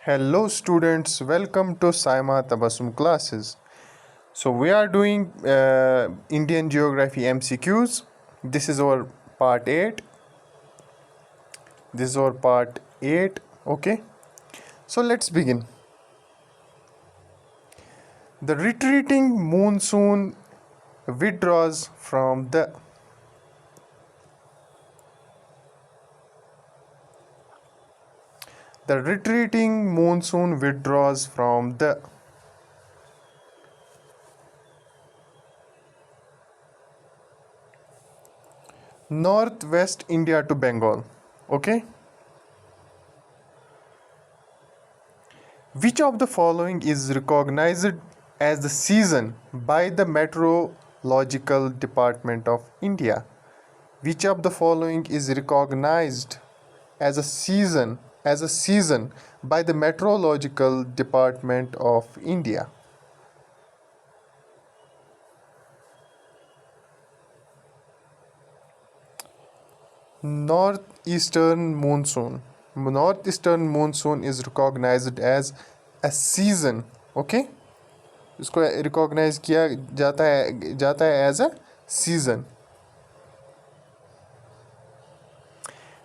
Hello students, welcome to Saima Tabassum classes. So we are doing Indian Geography MCQs. This is our part 8. This is our part 8. Okay. So let's begin. The retreating monsoon withdraws from the retreating monsoon withdraws from the northwest India to Bengal. Okay. Which of the following is recognized as the season by the Meteorological Department of India? Which of the following is recognized as a season by the Meteorological Department of India? Northeastern monsoon. Northeastern monsoon is recognized as a season. Okay, इसको recognise किया जाता है as a season.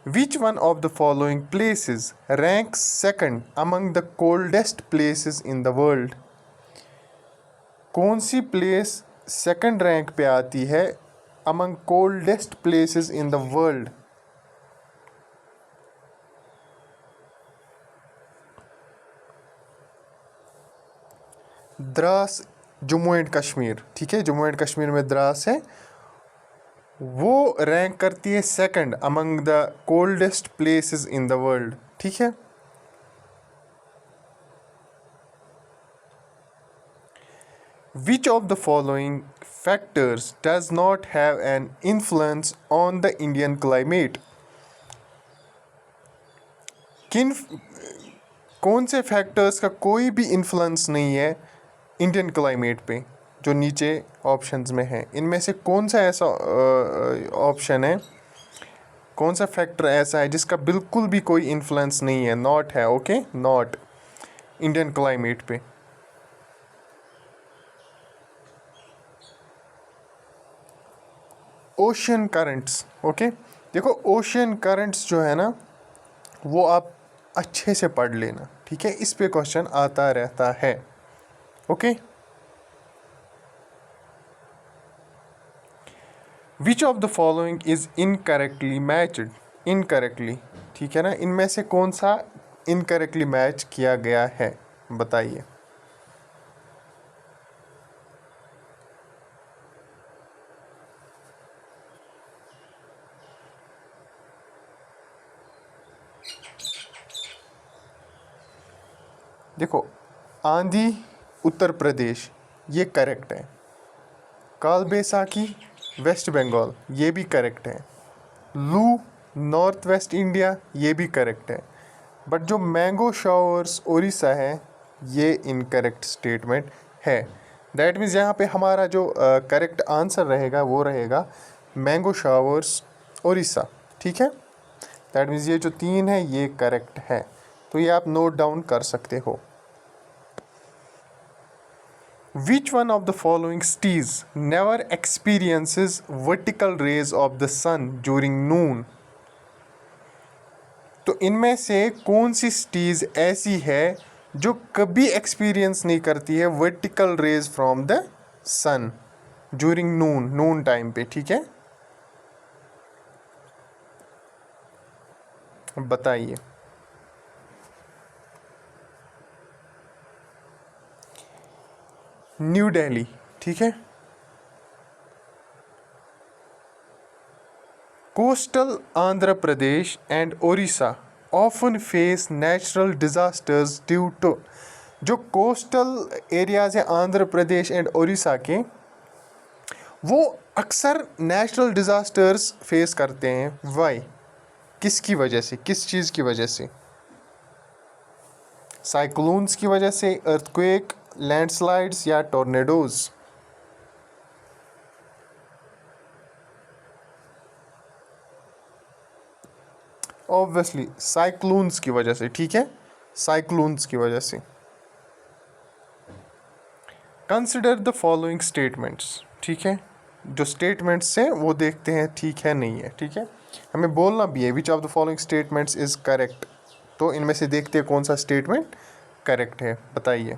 Which one of the following places ranks second among the coldest places in the world? कौन सी place second rank पे आती है among coldest places in the world? Dras, Jammu and Kashmir. ठीक है, जम्मू एंड कश्मीर में द्रास है, वो रैंक करती है second among the coldest places in the world. ठीक है. Which of the following factors does not have an influence on the Indian climate? कौन से फैक्टर्स का कोई भी इन्फ्लुएंस नहीं है इंडियन क्लाइमेट पे, जो नीचे ऑप्शंस में है? इनमें से कौन सा ऐसा ऑप्शन है, कौन सा फैक्टर ऐसा है जिसका बिल्कुल भी कोई इन्फ्लुएंस नहीं है, नॉट है? ओके, नॉट इंडियन क्लाइमेट पे. Ocean currents. ओके, देखो ओशियन करंट्स जो है ना, वो आप अच्छे से पढ़ लेना. ठीक है, इस पे क्वेश्चन आता रहता है. Okay. Which of the following is incorrectly matched? Incorrectly, ठीक है ना, इनमें से कौन सा इनकरेक्टली मैच किया गया है, बताइए. देखो, आंधी उत्तर प्रदेश ये करेक्ट है. काल बैसाखी वेस्ट बंगाल ये भी करेक्ट है. लू नॉर्थ वेस्ट इंडिया ये भी करेक्ट है. बट जो मैंगो शावर्स उड़ीसा है ये इनकरेक्ट स्टेटमेंट है. दैट मीन्स यहाँ पे हमारा जो करेक्ट आंसर रहेगा वो रहेगा मैंगो शावर्स उड़ीसा. ठीक है, दैट मीन्स ये जो 3 है ये करेक्ट है. तो ये आप नोट डाउन कर सकते हो. Which one of the following cities never experiences vertical rays of the sun during noon? तो इनमें से कौन सी सिटीज़ ऐसी है जो कभी एक्सपीरियंस नहीं करती है vertical rays from the sun during noon time पे? ठीक है, बताइए. न्यू दिल्ली. ठीक है. Coastal Andhra Pradesh and Odisha often face natural disasters due to. जो कोस्टल एरियाज हैं आंध्र प्रदेश एंड ओडिशा के, वो अक्सर नेचुरल डिजास्टर्स फेस करते हैं. वाई? किसकी वजह से, किस चीज़ की वजह से? साइक्लोन्स की वजह से, अर्थक्वेक, लैंडस्लाइड्स या टोर्नेडोज? ऑब्वियसली साइक्लोन्स की वजह से. ठीक है, साइक्लोन्स की वजह से। कंसिडर द फॉलोइंग स्टेटमेंट्स, ठीक है, जो स्टेटमेंट्स हैं वो देखते हैं ठीक है नहीं है, ठीक है, हमें बोलना भी है which of the following statements is correct. तो इनमें से देखते हैं कौन सा स्टेटमेंट करेक्ट है, बताइए।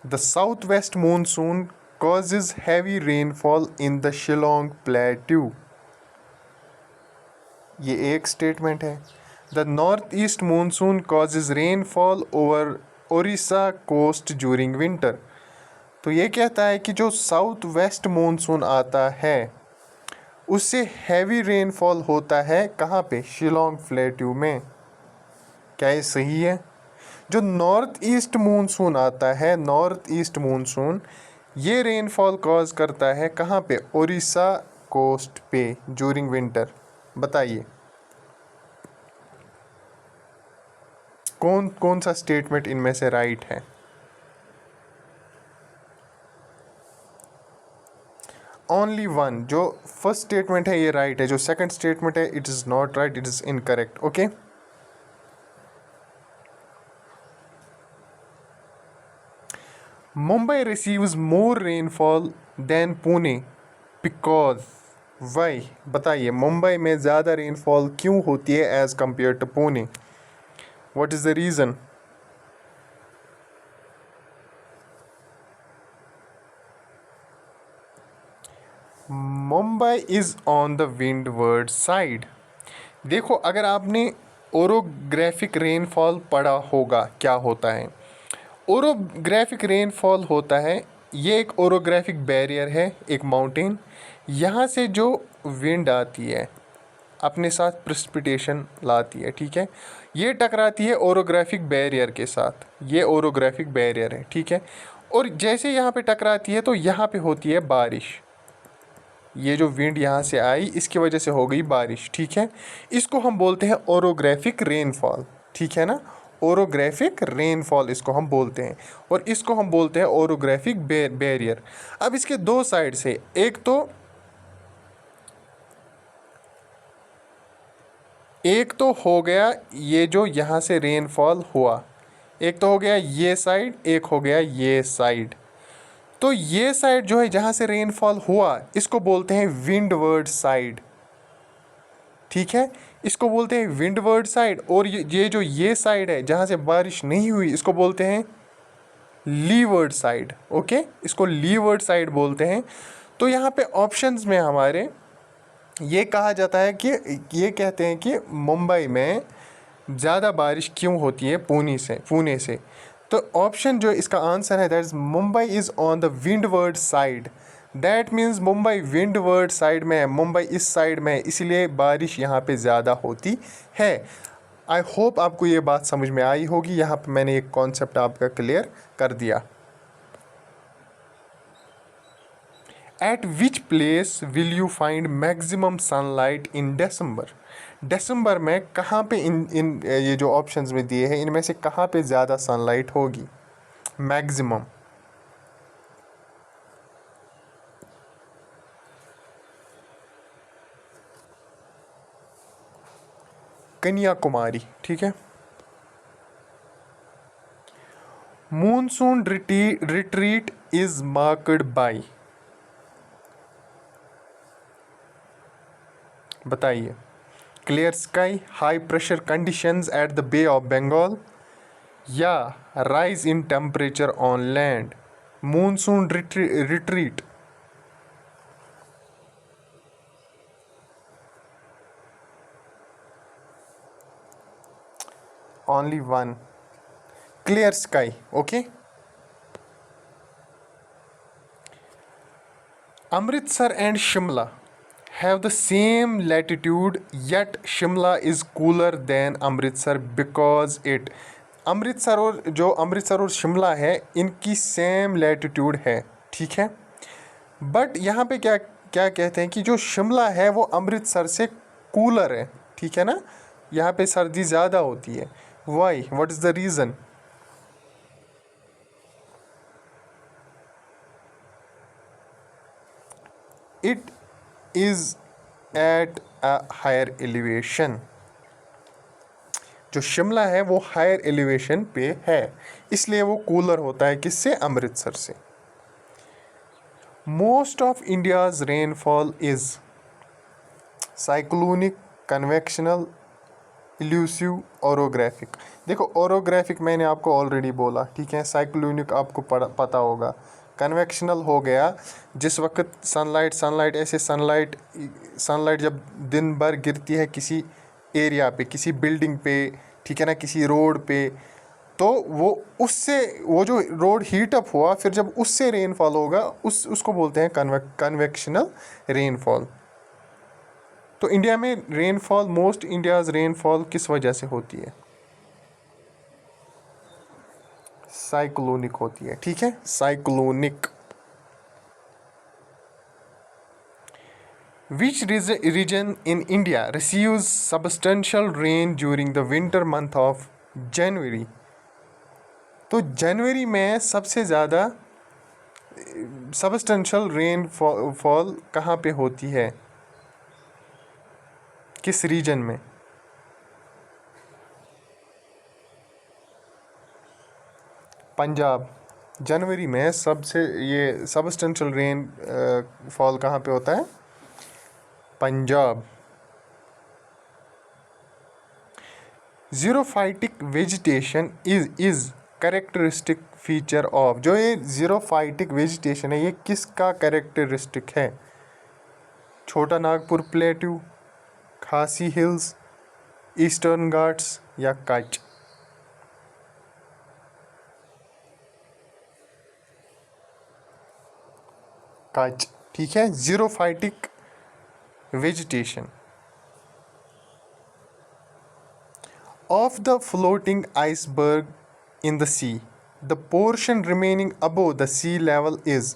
The south west monsoon causes heavy rainfall in the Shillong Plateau, ये एक स्टेटमेंट है। The north east monsoon causes rainfall over Odisha coast during winter, तो ये कहता है कि जो साउथ वेस्ट मानसून आता है उससे हैवी रेनफॉल होता है कहाँ पे, शिलोंग प्लेट्यू में। क्या ये सही है? जो नॉर्थ ईस्ट मानसून आता है, नॉर्थ ईस्ट मानसून, ये रेनफॉल कॉज करता है कहाँ पे, ओडिशा कोस्ट पे ड्यूरिंग विंटर। बताइए कौन कौन सा स्टेटमेंट इनमें से राइट है? ओनली वन, जो फर्स्ट स्टेटमेंट है ये राइट है, जो सेकंड स्टेटमेंट है it is not right, it is incorrect. Okay, Mumbai receives more rainfall than Pune because, why, बताइए मुंबई में ज़्यादा रेनफॉल क्यों होती है as compared to Pune, what is the reason? Mumbai is on the windward side. देखो अगर आपने ओरोग्राफिक रेनफॉल पढ़ा होगा क्या होता है। ओरोग्राफिक रेनफॉल होता है, ये एक ओरोग्राफिक बैरियर है, एक माउंटेन, यहाँ से जो विंड आती है अपने साथ प्रेसिपिटेशन लाती है, ठीक है, ये टकराती है ओरोग्राफिक बैरियर के साथ, ये ओरोग्राफिक बैरियर है, ठीक है, और जैसे यहाँ पे टकराती है तो यहाँ पे होती है बारिश, ये जो विंड यहाँ से आई इसकी वजह से हो गई बारिश, ठीक है, इसको हम बोलते हैं ओरोग्राफिक रेनफॉल, ठीक है ना, ओरोग्राफिक रेनफॉल इसको हम बोलते हैं, और इसको हम बोलते हैं ओरोग्राफिक बैरियर। अब इसके दो साइड से, एक तो हो गया ये जो यहाँ से रेनफॉल हुआ, एक तो हो गया ये साइड, एक हो गया ये साइड, तो ये साइड जो है जहाँ से रेनफॉल हुआ इसको बोलते हैं विंडवर्ड साइड, ठीक है, इसको बोलते हैं विंडवर्ड साइड, और ये जो ये साइड है जहाँ से बारिश नहीं हुई इसको बोलते हैं लीवर्ड साइड। ओके, इसको लीवर्ड साइड बोलते हैं। तो यहाँ पे ऑप्शंस में हमारे ये कहा जाता है कि ये कहते हैं कि मुंबई में ज़्यादा बारिश क्यों होती है पुणे से, तो ऑप्शन जो इसका आंसर है that is Mumbai is on the windward side, that means Mumbai windward side में है, मुंबई इस साइड में है, इसलिए बारिश यहाँ पे ज़्यादा होती है। आई होप आपको ये बात समझ में आई होगी, यहाँ पे मैंने एक कॉन्सेप्ट आपका क्लियर कर दिया। At which place will you find maximum sunlight in December, दिसंबर में कहाँ पे इन ये जो ऑप्शंस में दिए हैं इनमें से कहाँ पे ज़्यादा सनलाइट होगी मैक्सिमम? कन्याकुमारी, ठीक है। Monsoon retreat is marked by, बताइए, clear sky, high pressure conditions at the Bay of Bengal, या rise in temperature on land, monsoon retreat. Only one, clear sky. Okay, Amritsar and Shimla have the same latitude yet Shimla is cooler than Amritsar because it, Amritsar और शिमला है इनकी same latitude है, ठीक है, but यहाँ पे क्या क्या कहते हैं कि जो शिमला है वो अमृतसर से कूलर है, ठीक है ना, यहाँ पे सर्दी ज़्यादा होती है। Why, what is the reason? It is at a higher elevation. जो शिमला है वो हायर एलिवेशन पे है, इसलिए वो कूलर होता है किससे, अमृतसर से। Most of India's rainfall is cyclonic, convectional, elusive, orographic. देखो ओरोग्राफिक मैंने आपको ऑलरेडी बोला, ठीक है। साइक्लोनिक आपको पता होगा। कन्वेक्शनल हो गया जिस वक्त सनलाइट ऐसे सनलाइट जब दिन भर गिरती है किसी एरिया पे, किसी बिल्डिंग पे, ठीक है ना, किसी रोड पे, तो वो जो रोड हीट अप हुआ, फिर जब उससे रेनफॉल होगा उसको बोलते हैं कन्वेक्शनल रेनफॉल। तो इंडिया में रेनफॉल, मोस्ट इंडियाज रेनफॉल किस वजह से होती है, साइक्लोनिक होती है, ठीक है, cyclonic. Which region in India receives substantial rain during the winter month of January? तो जनवरी में सबसे ज़्यादा सबस्टेंशियल रेन फॉल कहाँ पे होती है, किस रीजन में? पंजाब। जनवरी में सबसे ये सबस्टेंशियल रेन फॉल कहाँ पे होता है, Punjab. Xerophytic vegetation is characteristic feature of, जो ये ज़ीरोफाइटिक वेजिटेशन है ये किसका कैरेक्टरिस्टिक है? छोटा नागपुर प्लेट्यू, खासी हिल्स, ईस्टर्न घाट्स या कच्छ? कच्छ, ठीक है। ज़ीरोफाइटिक vegetation of the floating iceberg in the sea, the portion remaining above the sea level is,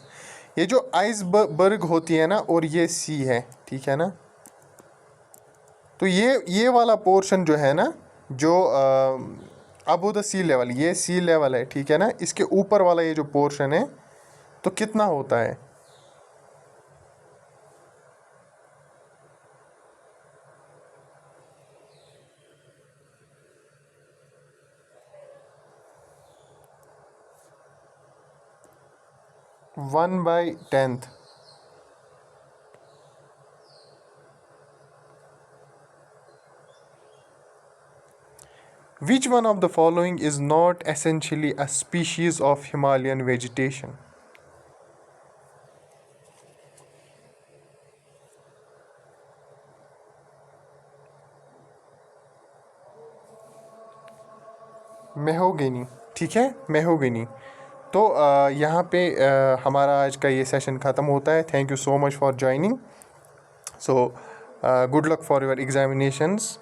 ये जो आइसबर्ग होती है ना और ये सी है, ठीक है ना, तो ये वाला पोर्शन जो है ना, जो अबो द सी लेवल, ये सी लेवल है, ठीक है ना, इसके ऊपर वाला ये जो पोर्शन है तो कितना होता है? One by 10th। Which one of the following is not essentially a species of Himalayan vegetation? मेहोगनी, ठीक है, मेहोगनी। तो यहाँ पे हमारा आज का ये सेशन ख़त्म होता है। Thank you so much for joining. So good luck for your examinations.